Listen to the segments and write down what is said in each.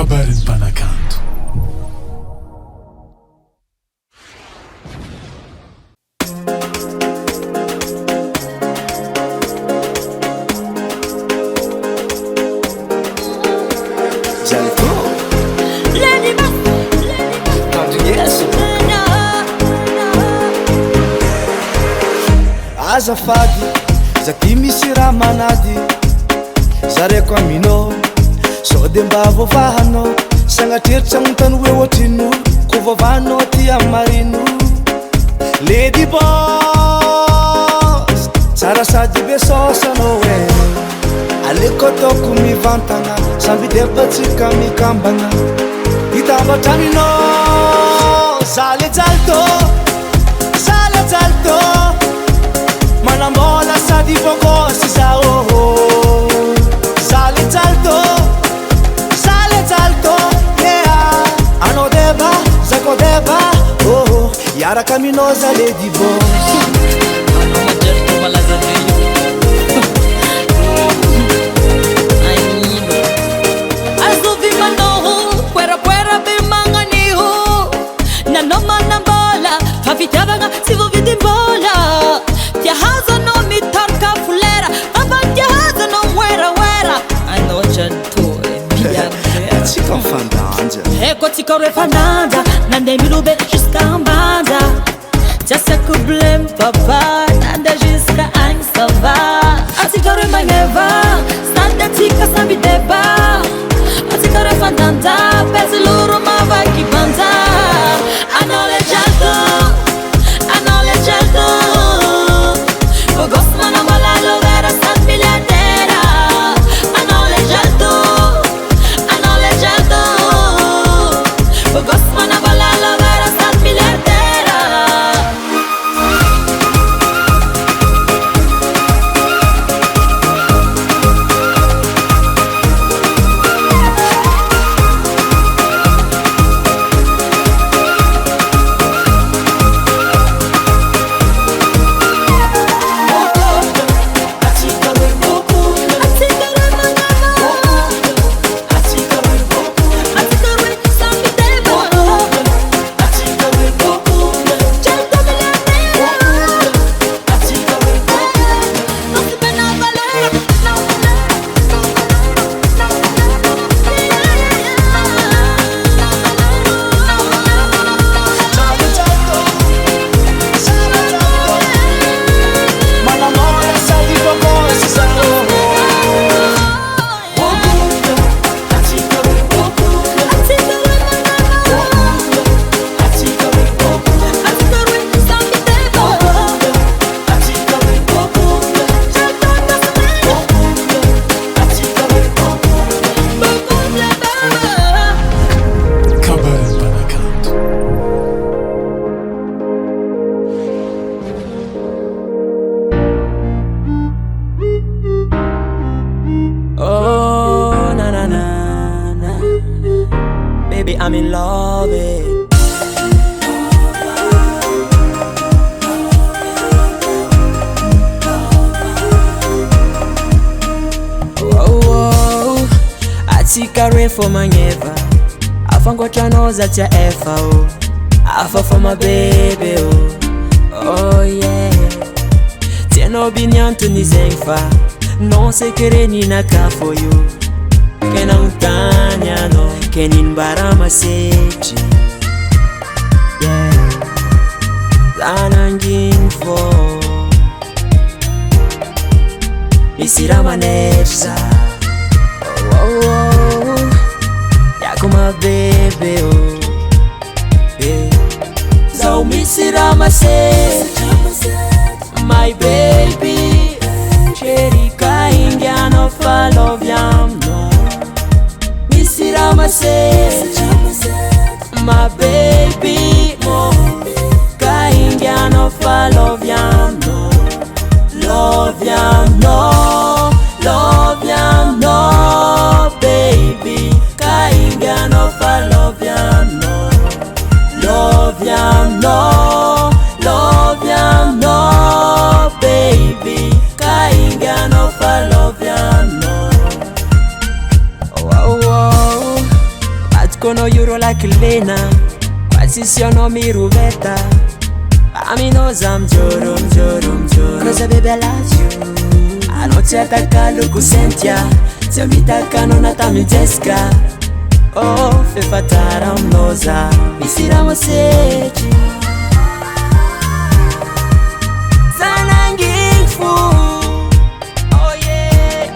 kabarin'ny mpanakanto. Azafady zati misy raha manady zareko aminao sao de mba voavahanao sagnatreritry agnontany hoe ohatrino ko voavahanao aty amin'ny marino Lady Boss tsara sady be saosanao e aleko ataoko mivantagna samby debatsika mikambagna hitambatra aminao zalejalto manambola sady vogosy zao zalejalto yeah anao deba zako deba oh iaraka aminao za Lady Boss anao majeriko malaza veio ainino azuvi manoho puera be manganiho nanao manambola favitiavagna sy vovidimbola tiahazanao mitarika folera avatiahazanao moerawera anao jantoe tsika mifandanja eko tsika ro efananja nandeha milobe jusqu'ambanja tsy asiako bleme papa nandeha jusqu'à agny sava atsika ro magneva sady atsika samby deba atsika ro efandanja pese loro mavaky banja anao le jalto Gosmana malalo vera stat miliardera anao le jalto Gosmana malalo vera stat miliardera I'm in love atsika re fô magneva afangotrano za tia efa oh afafa mabebe oh yeah tianao biny antony zegny fa non sekereny nakafo io kenagnontany anao keninmbara masetry yeah zananginy fô misy raha manetry za yako mabebe oh yeah zao misy raha masetry my baby cherika indiano faloviamno misy raha masetry my baby mo ka indiano faloviamno loviamno baby ka indiano faloviamno baby ka indiano faloviamno Kono euro like Lena Quasisiono mi ruveta Aminoza mjoro Cause baby I love you Anoche ataka luku sentia Tiamita non atamiteska Oh fefatara mnoza Misira moseji Zanangifu Oh yeah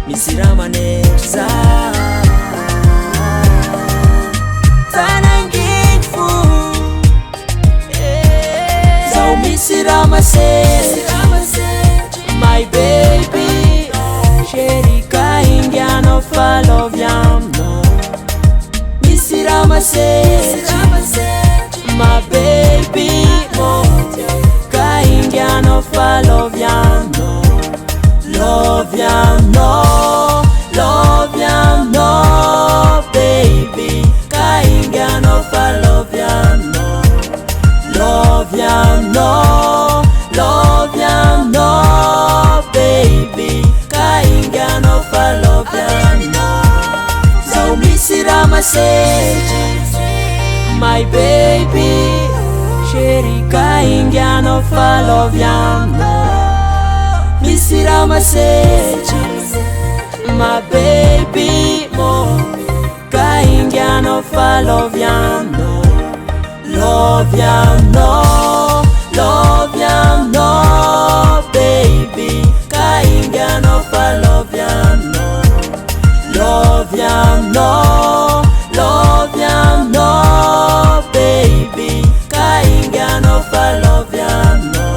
Misira maneza My baby Sherika Indiano follow no Misirama My baby Ka Indiano follow no Love no baby Ka Indiano follow no Love no baby Kainga no follow no So misira My baby Sheri kainga no follow no Misira My baby mo Kainga no follow no Love no baby Kainga no follow no Love no baby Kainga no follow no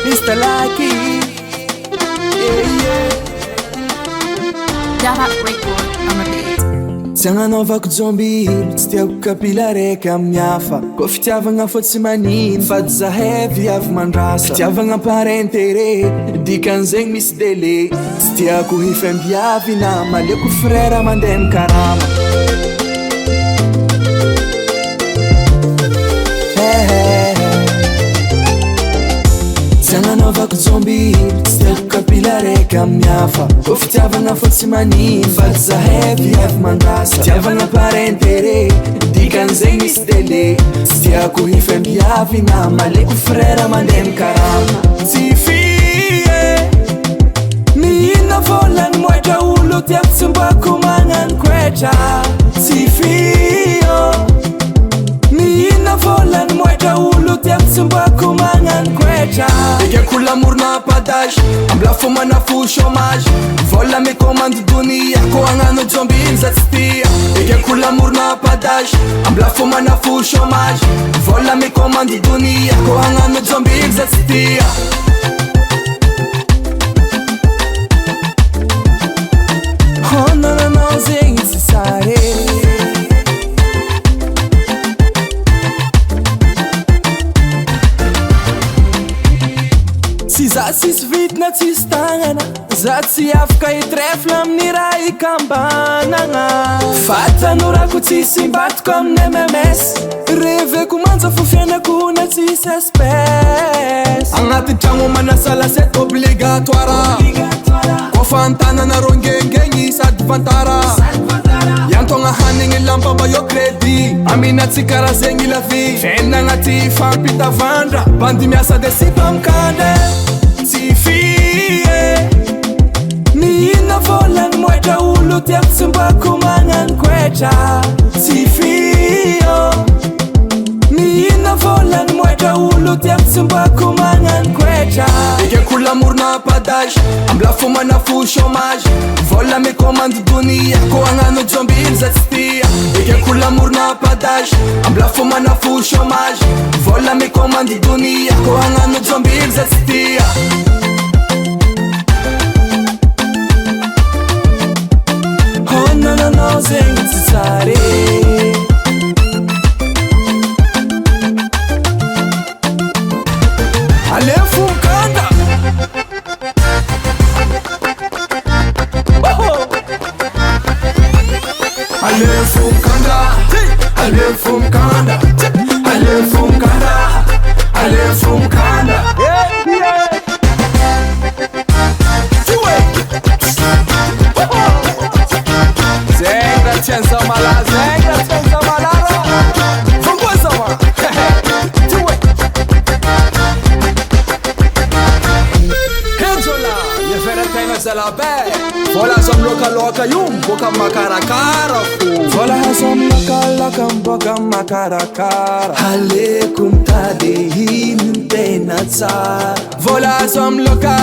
Mr. Lucky Jaha record on the beat. Tsy agnanovako zombie tsy tiako kapila raiky amin'ny hafa Koa fitiavagna fô tsy manino Fady zahay viavy mandrasa Fitiavagna par intérêt Dikan'zegny misy délai Tsy tiako hifambiavy na maleoko frère mandeha mikarama Tsy agnanovako zombie tsy tiako kapila raiky amin'ny hafa Koa fitiavagna fô tsy manino Fady zahay viavy mandrasa Fitiavagna par intérêt Dikan'zegny misy délai Tsy tiako hifambiavy na maleoko frère mandeha mikarama Tsy fie Mihina volany moatra olo tiako tsy mbako magnano koetra Tsy fio Mihina volany moatra olo tiako tsy mbako magnano koetra Egako l'amour na padage Ambla fô manafo chômage Vola me commande dunia Ko agnano zombie za tsy tia Egako l'amour na padage Ambla fô manafo chômage Vola me commande dunia Ko agnano zombie za tsy tia Oh non zegny tsy sare Za tsisy vitna tsisy tagnana Za tsy afaka hitrefla amin'ny raha ikambanagna Fatan'orako tsisy mbatoko amin'ny MMS Reveko manja fo fiainako na tsisy espèce Agnaty tragno manasala c'est obligatoire Koa fantanana rongengegny sady fantara Iantogna hanigny lamba mba yo crédit Amina tsy karaha zegny la vie Fiaina agnaty fampitavandra Bandy miasa de sy pamkandre Tsy fie Mihina volany moatra olo tiako tsy mbako magnano koetra Tsy fio Mihina volany moatra olo tiako tsy mbako magnano koetra Egako l'amour na padage Ambla fô manafo chômage Vola me commande dunia Ko agnano zombie za tsy tia Egako l'amour na padage Ambla fô manafo chômage Vola me commande dunia Ko agnano zombie za tsy tia Oh non zegny tsy tsare alefumkanda alefumkanda alefumkanda alefumkanda zenga tyenza mala funguza ma henzola yeferetena zalabe vola som loka yum boka makarakara vola som loka boka makarakara Aleikum tadehin tena tsara vola som loka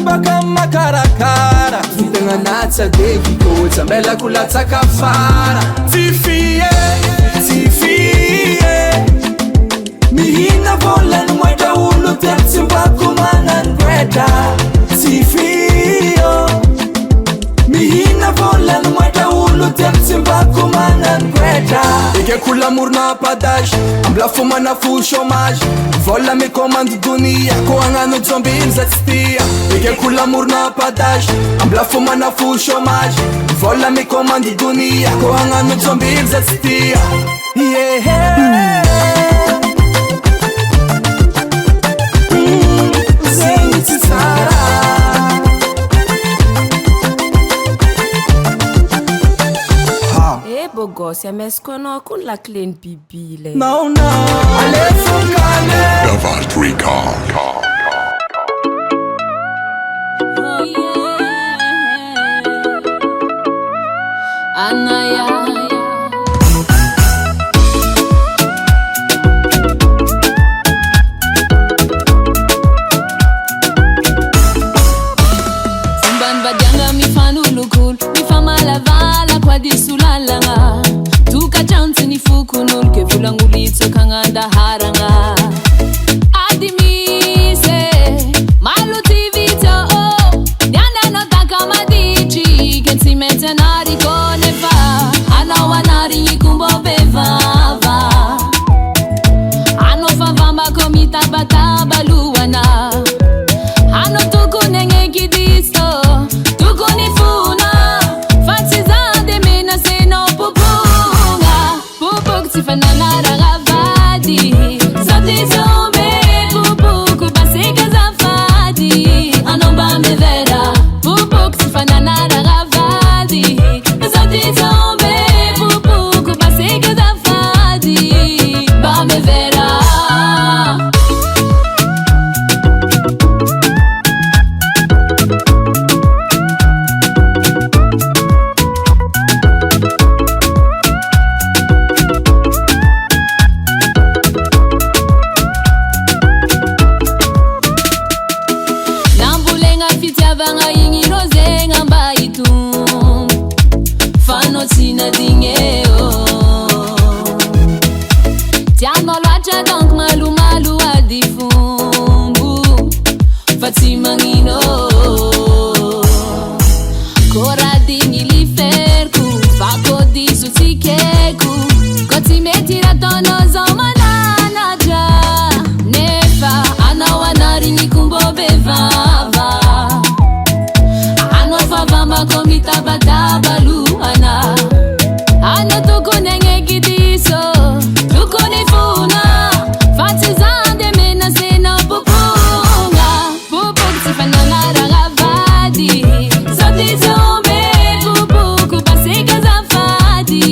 boka makarakara Tena natsa devi koza Mela kula tsakafara tifie Mihina volan mweda ulu Tetsimba kumanan greta Tifio Mihina volan mweda ulu Tetsimba kumanan greta Ike kula murna padash Ambla fuma na full chômage Vola me commande dunia Ko angano zombie zatstia Ike kula murna padash Ambla fuma na full chômage Vola me commande dunia Ko angano zombie zatstia Yeah Zingi tsara Beau gosse, mais ce qu'on a con la clean pipi là. No alefumkane Davart Record. Oh yeah, Anaya. Simban badanga mi fanulukul, mi famalavala kwa disulalanga. Tuka chance ni fukunul ke fulangulitso kanganda haranga. Adimise maluti vito oh nyanda no takamadichi kensi metenari koneva ana wanari yikumbo bevava ano favamba komita bataba luwana ano tukunenge kidisto tukunifuna fatizande mena seno pupunga pupuk tifanana ragavadi zoti zombe pupuku basika zafadi anomba mevera pupuk tifanana ragavadi zoti zombe pupuku basika zafadi ba mevera. Nambulenga fitiavanga ingi rozenga mbaitum fano tina dingeo tiano lwacha donc malu adifumbu fatimangino kora dingi liferku fako disu tikeku koti metira tono zomananaja nefa ana wanaringi kumbo bevava ano favamba komita batabalu ana ano tukunenge kidiso tukunifuna fatizande mena seno pupunga pupuk tifanana ragavadi zoti zombe pupuku basika zafadi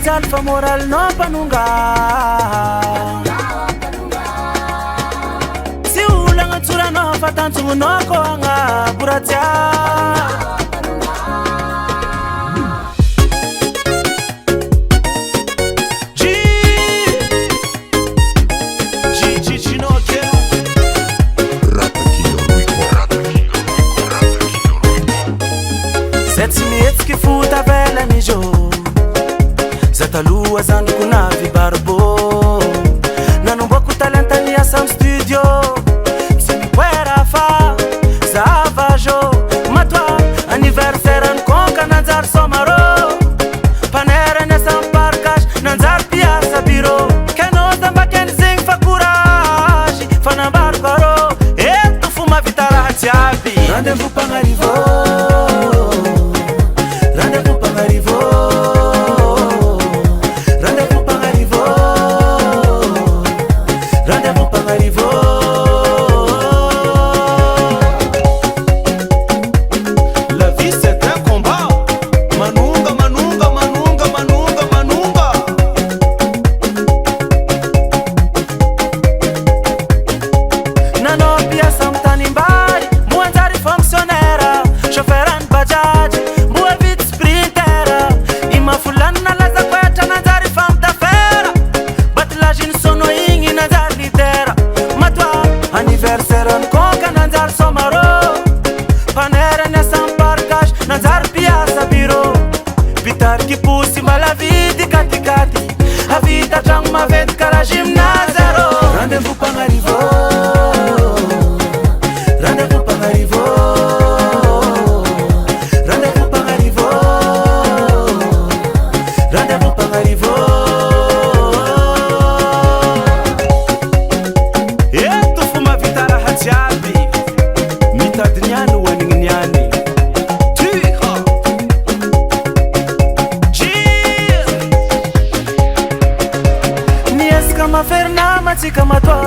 Alfa moral no panunga Si ulang atsura no fatansu no koanga buratia Setimietski futa vela mi jo Zatalua zangi kuna vibarbo Nanumbo kutalenta ni asam studio Simi kwera fa Zavajo Matwa Anniversaire Nkonka nanzar somaro Panera nesam parkash Nanzar piasa biro Keno zamba ken zing fa courage Fanambar karo Eto fuma vitara hatiabi Rendez-vous pangarivo Rendez-vous pangarivo Rendez-vous pangarivo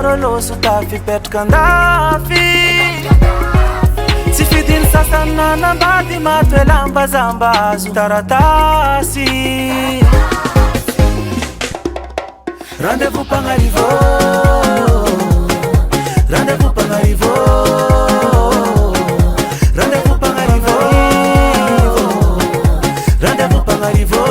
lôlôso tafipetraka andafy tsy fidiny sasany nanambady matoelambazamba azo taratasy rendez-vous Pagnarivo rendez-vous Pagnarivo rendez-vous Pagnarivo rendez-vous Pagnarivo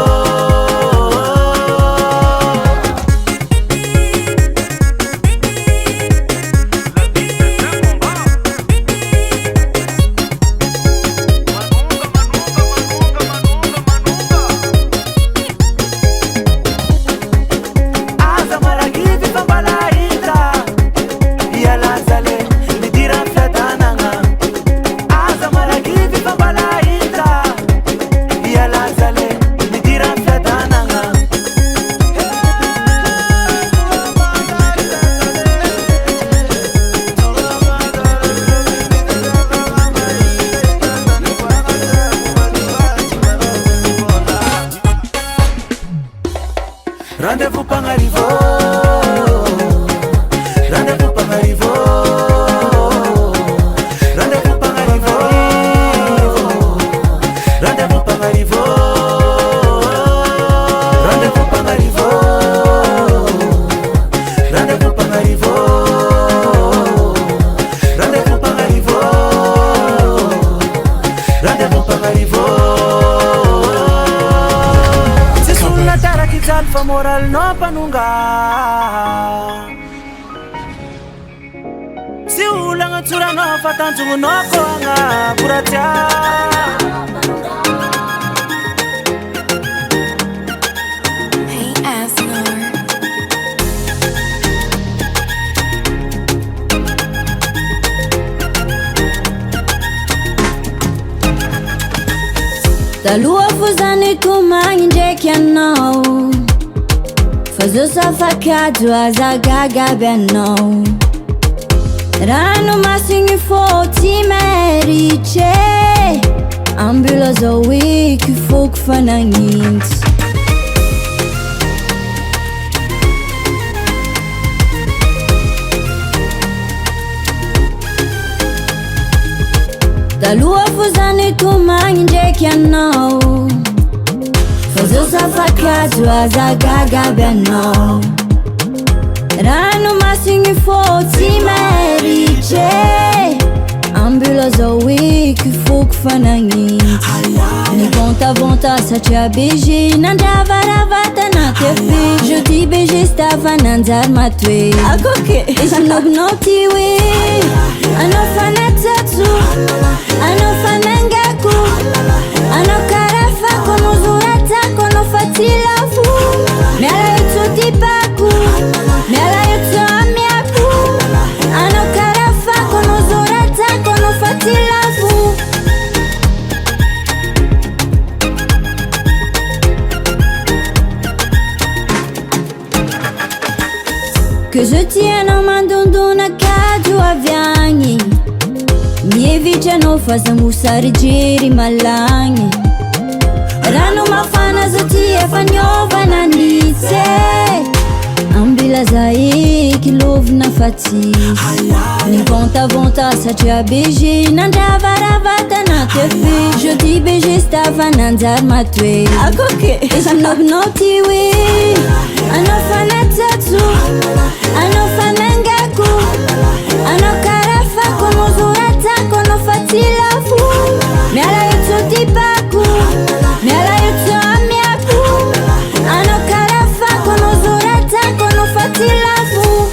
rendez-vous Pagnarivo rendez-vous Pagnarivo rendez-vous Pagnarivo rendez-vous Pagnarivo rendez-vous Pagnarivo rendez-vous Pagnarivo rendez-vous Pagnarivo rendez-vous Pagnarivo fa moral no panunga si ulanga tsura no fatanzungu no koanga kuratia Hey Asnor Taloha vozany tomagny ndraiky anao fazao safakado azagagaby anao ranomasigny fô tsy maritry ambila zao eky fôko fanagnitsy taloha vozany tomagny ndraiky anao fazao safakado azagagaby anao ranomasigny fô tsy maritry ambila zao eky fôko fanagnitsy nivontavonta satria BG nandravarava tanaty afi jeudi BG stava nanjary matoe akoke isanobinao ty hoe anao fanatsatso anao fanangako anao karafako anao zoratako anao fatilafo miala etso tipako miala etso amiako anao karafako anao zoratako anao fatilafo que je tiens mandondona kado avy agny mievitra anao fa za mosary jery malagny rano mafana zao ty efa niovana nitsy ambila za eky lovina fa tsy nivontavonta satria BG nandravarava tanaty afi jeudi BG stava nanjary matoe akoke isanobinao ty hoe anao fanatsatso anao fanangako anao karafako anao zoratako anao fatilafo miala etso tipako miala etso amiako anao karafako anao zoratako anao fatilafo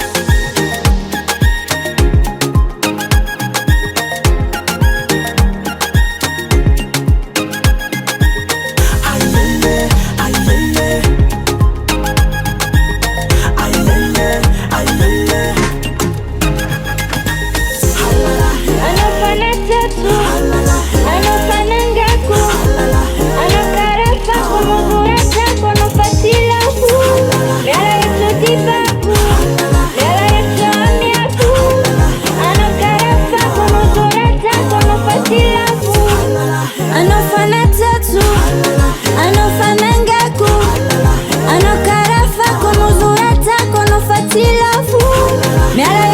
Me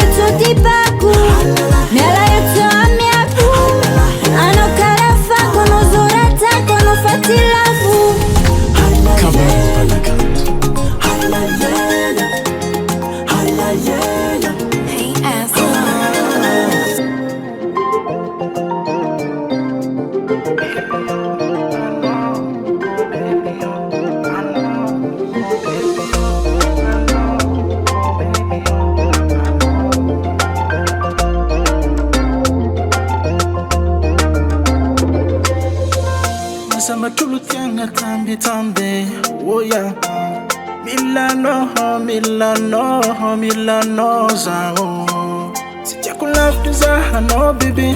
Sama tulu tianga tambi tambe. Oh yeah. Milano, Milano, Milano zao. Sijakula za no baby.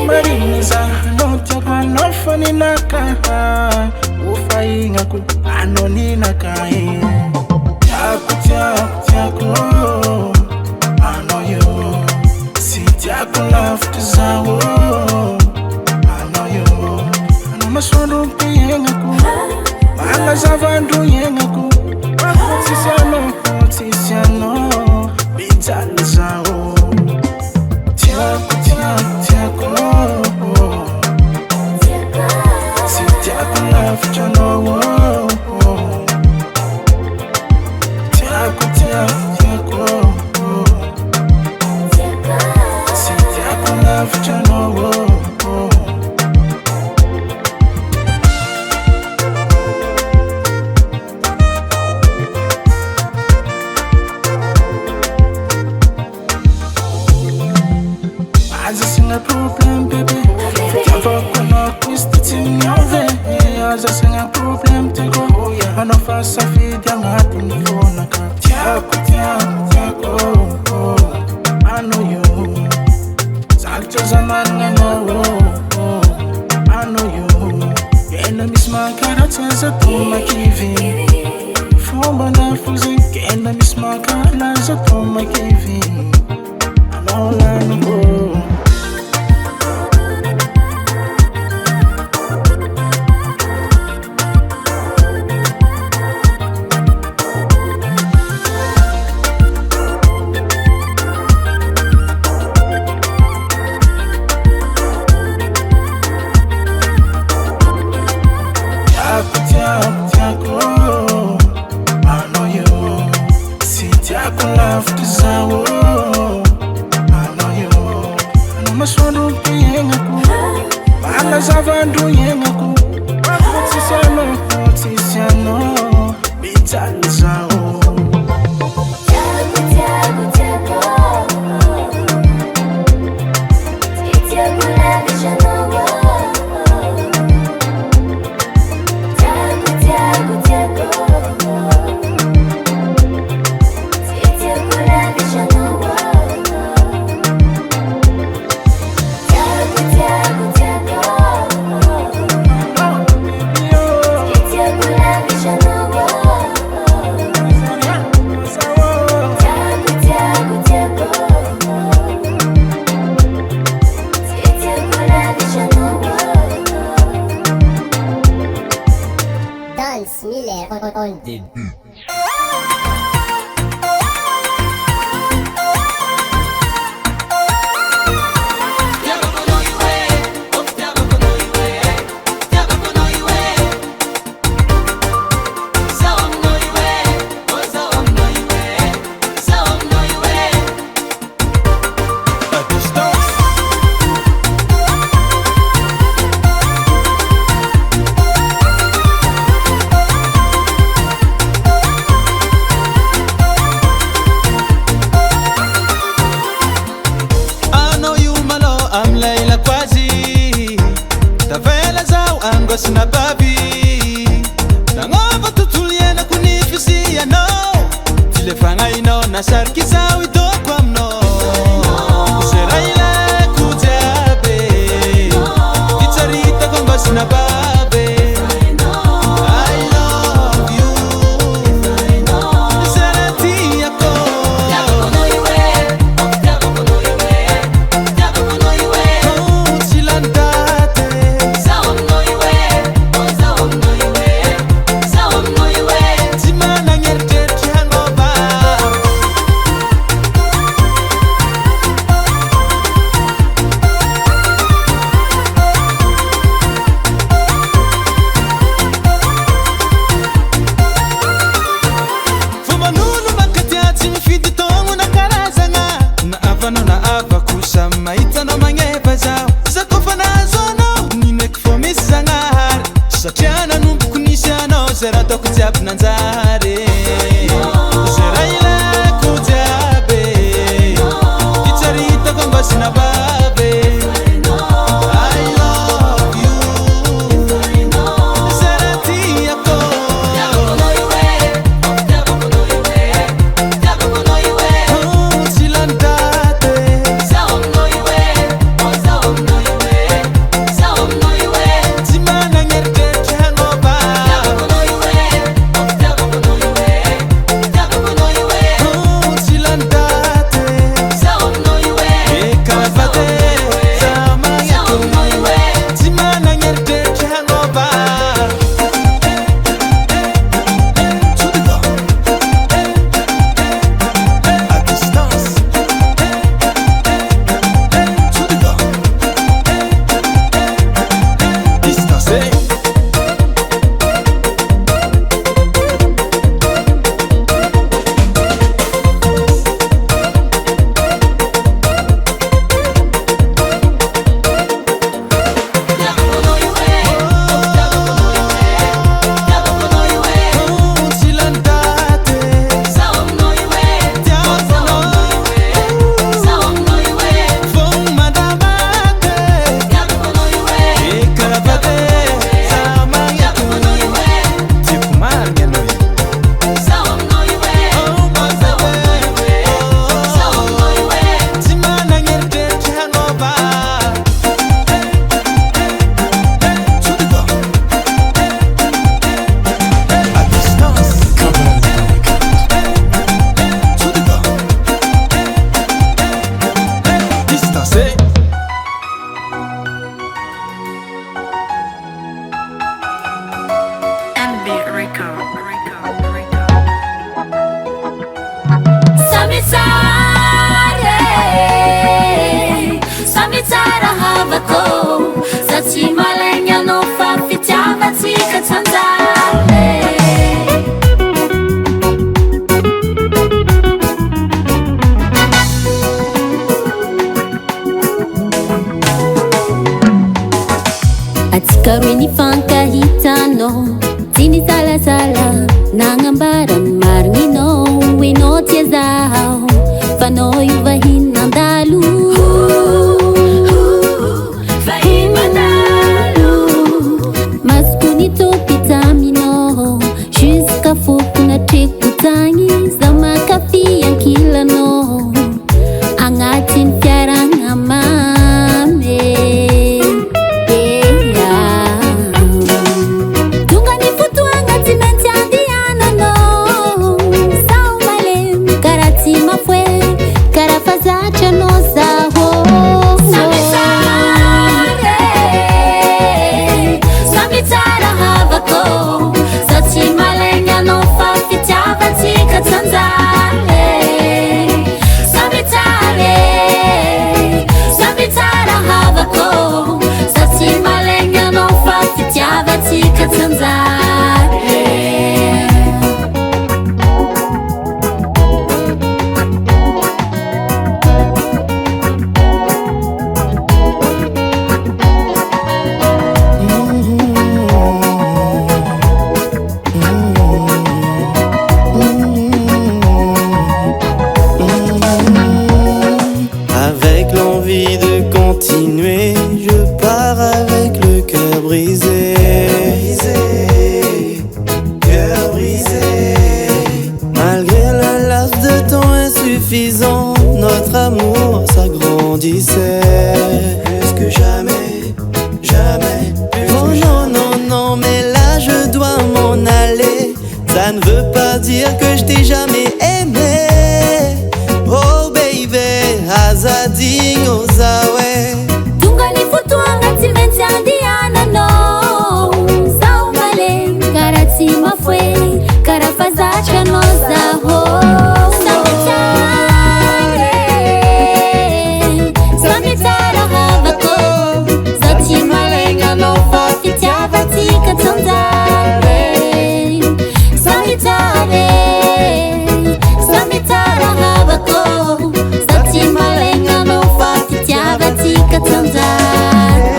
Marina za no tapa no funny naka. Ufai ngaku anoni nakai. Tiaku, I know you. Sijakula zao. I know you. And I'm a son of Piengaku. Mala zavandu yengaku. Potisiano, Bizarre zao. Tiaku, Tiaku love Jano. Tiaku, Tiaku love Jano. Problem, baby. Never gonna twist it in your vein. As I sing a problem to go. And of us, I feed young heart in the phone. Tiago, I know you. Saltos a man, I know. I know you. Your enemies, my characters are to my giving. From an affusing, enemies, my characters are to my giving. I'm all I know. Potisiano, Bizarre zao. on the beat. Sina babi Nangova tutuliena kunifisia no Tilefanga ino na sarkisa wito kwa mno Useraila kujabe Kitarita kongo sina babe I love you Serati yako Será toco jab nanzare Seraila kujabe Kitarita kongo sina babe I love you Samitsara havako Satsi malenya no fa fitiava tika tanzale Atikarueni fankahitano Tini sala sala Nangambara marnino Wino tiazao Fanoyu vahinandalu Jusqu'à fou kuna trekutangi Zama kafi yankila no Angatin fiaranga mame Tunga ni futu angati mentiandiana no Sao malem karati mafwe Karafazacha no saho Samitara havako Malenya no fa fitiava tika tanzale Samitara havako Satsi malenya no fa fitiava tika tanzale Je pars avec le cœur brisé, cœur brisé. Malgré le laps de temps insuffisant, notre amour s'agrandissait. Plus que jamais, jamais. Oh non, non, non, mais là je dois m'en aller. Ça ne veut pas dire que je t'ai jamais aimé. Oh baby, Azading Ozawe. Andiana no Sao malem karati mafwe Karafazacha no zaho Samitara havako Zati malenga no fa fitiava tika tanzale Samitara havako Zati malenga no fa fitiava tika tanzale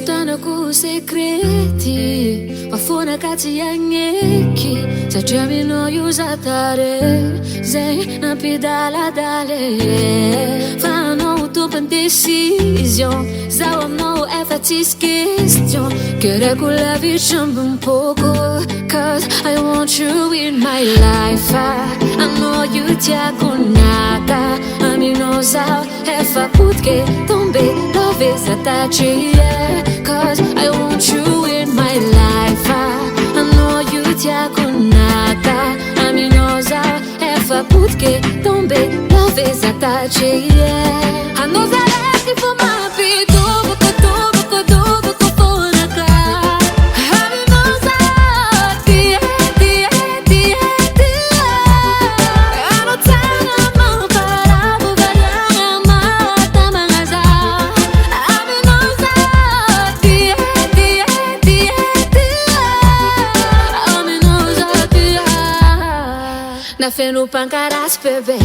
Tanako sekrety Mafona kati agneky Satria mino io zatare Zay nampidaladale Fa anao tompony décision Zaho aminao efa tsisy question Kereko lavitra ambony poko Cause I want you in my life I know you tiako nata Aminao zaho efa potike tombe loveza tachi Cause I want you in my life I know you tiako nata Aminao zaho efa potike tombe loveza tachi I know that I for my people Maza feno mpankaratsy bebe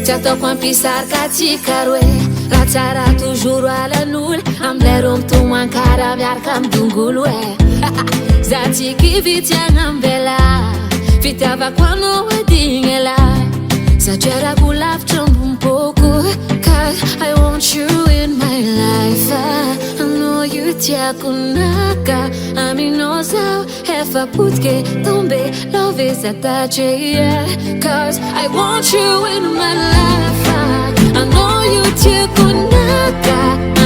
tsy ataoko ampisarikatsika roe raha tsara toujours alan'olo amilay ro mitomankara miaraka amidongolo e za tsy kivitiagna ambela fitiavako anao adigny ela satria rahako lavitra ambomboko cause I want you in my life I know you tiako naka aminao zao efa potike tombe love za tache yeah cause I want you in my life I know you tiako naka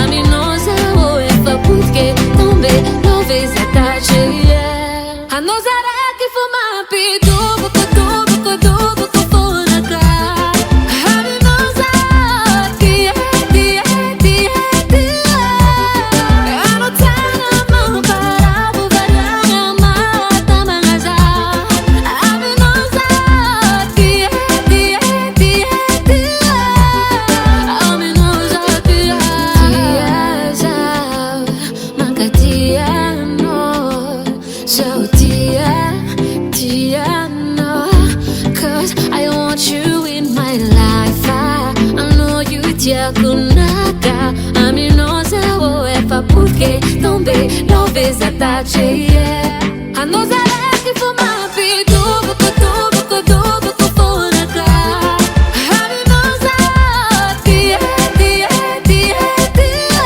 aminao zao efa potike tombe love za tache yeah I know zaraki fuma pidubu kudubu kudubu kufunaka kunaka aminoza wo efa porque tombe love za tache yeah anoza raki fuma pidubu kudubu kudubu kufunaka aminoza tia tia tia tia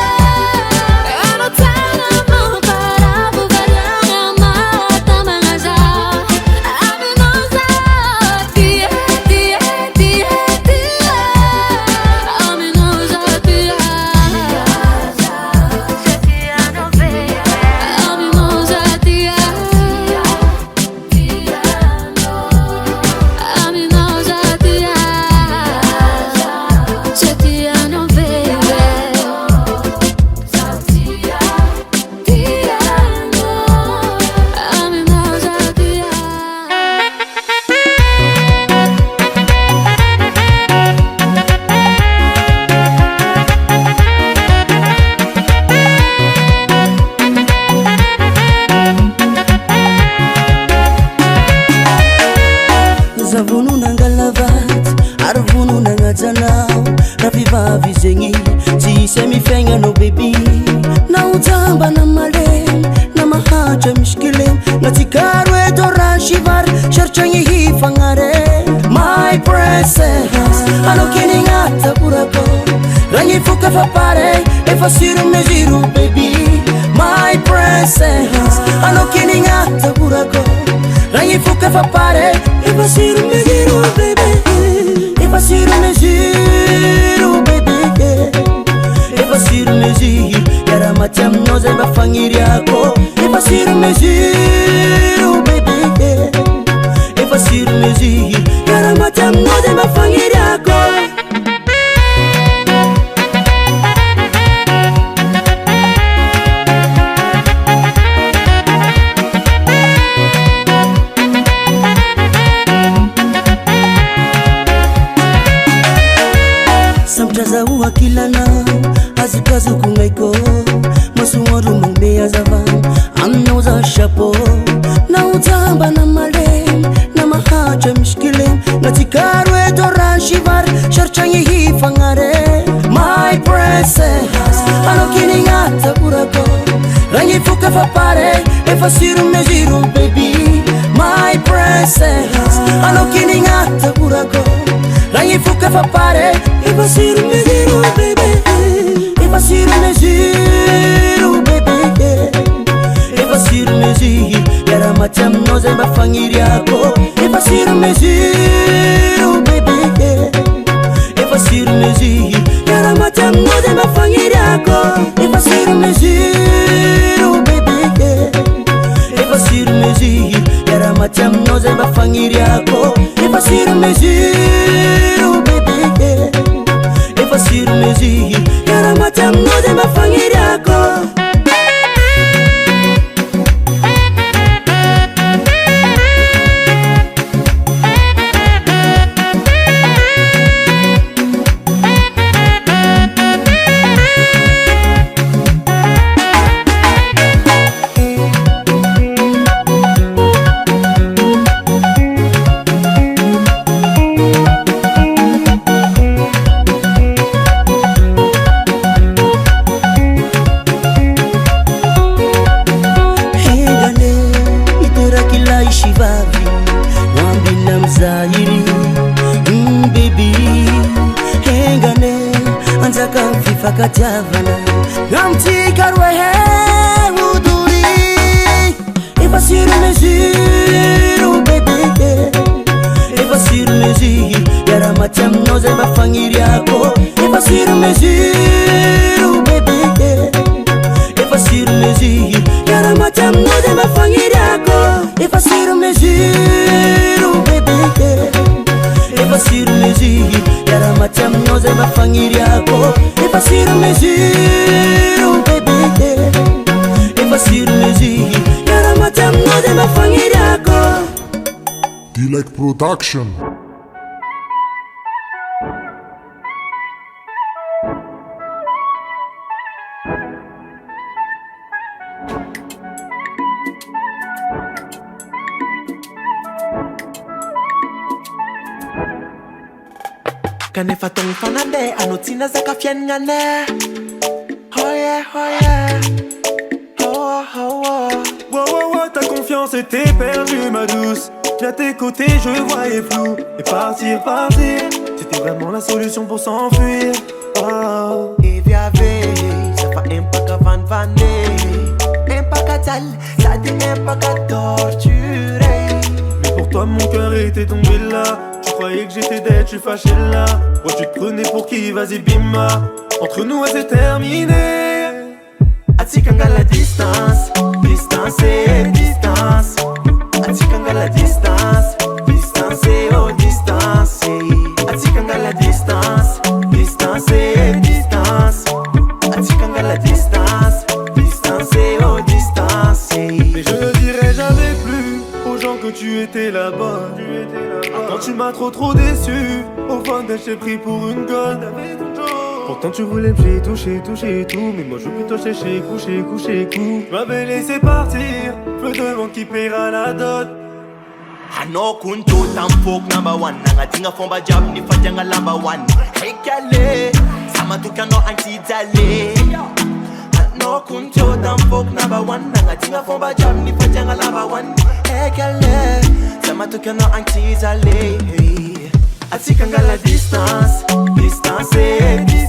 anotana maparabu varanga mata mangaza aminoza tia tia tia tia no baby na utamba na male na mahaja mishkile na tikaru edora shivar sharchangi hifangare my princess anokini ngata burako rangi fuka fapare efasiru meziru baby my princess anokini ngata burako rangi fuka fapare efasiru meziru baby efasiru meziru baby Efasiru meziru yara matam noze bafangiri yako Efasiru meziru baby Efasiru meziru yara matam noze bafangiri yako Samtaza uwa kila nao Azikazu kungaiko Masuwaru mungmea zavan Amnoza shapo Na utamba na male Na mahaja mishkile Na tikaru edora shivar Sharchangi hifangare My princess Anokini ngata burako Rangi fuka fapare Efasiru meziru baby My princess Anokini ngata burako Rangi fuka fapare Efasiru meziru baby Efasiru meziru baby Efasiru meziru yara matam noze bafangiri yako Efasiru meziru baby Efasiru meziru yara matam noze bafangiri yako Efasiru meziru baby Efasiru meziru yara matam noze bafangiri yako Efasiru meziru baby Efasiru meziru yara matam noze bafangiri yako teraka fifakatiavana amtikaroehe odori efa sur mesure bébé efa sur mesure yaramati aminao zay mafagniry ako efa sur mesure bébé efa sur mesure yaramati aminao zay mafagniry ako efa sur mesure bébé efa sur mesure yaramati aminao zay mafagniry ako efa sur mesure bébé efa sur mesure yaramati aminao zay mafagniry ako D-Like Production. Kanefa tong fanande anotina zaka fiengane. Oh yeah, oh yeah. Oh oh oh. Wow wow wow, ta confiance était perdue ma douce. J'ai à tes côtés, je voyais flou. Et partir, c'était vraiment la solution pour s'enfuir. Oh. Et viave, ça va impaka van vané. Impaka tal, ça dit impaka torturer. Mais pour toi mon cœur était tombé là. Tu croyais que j'étais dead, je suis fâché là. Oh tu te prenais pour qui, vas-y bimma. Entre nous c'est terminé. Atikanga la distance, distance et distance. Atikanga la distance, distance et oh distance. Atikanga la distance, distance et distance. Atikanga la distance, distance et oh distance. Mais je ne dirai jamais plus aux gens que tu étais là-bas. Quand tu m'as trop déçu, au fond d'elle j'ai pris pour une conne. Pourtant tu voulais me toucher tout. Mais moi je veux plutôt sécher, coucher coup. Tu m'avais laissé partir, peu de monde qui paiera la dot. Hano kunto tampok number one. Nanga tinga fomba job ni fajanga number one. Hey kale, sama tukano anti dale. Hano kunto tampok number one. Nanga tinga fomba job ni fajanga number one. Hey kale, sama tukano anti dale. Atikanga la distance, distance et distance.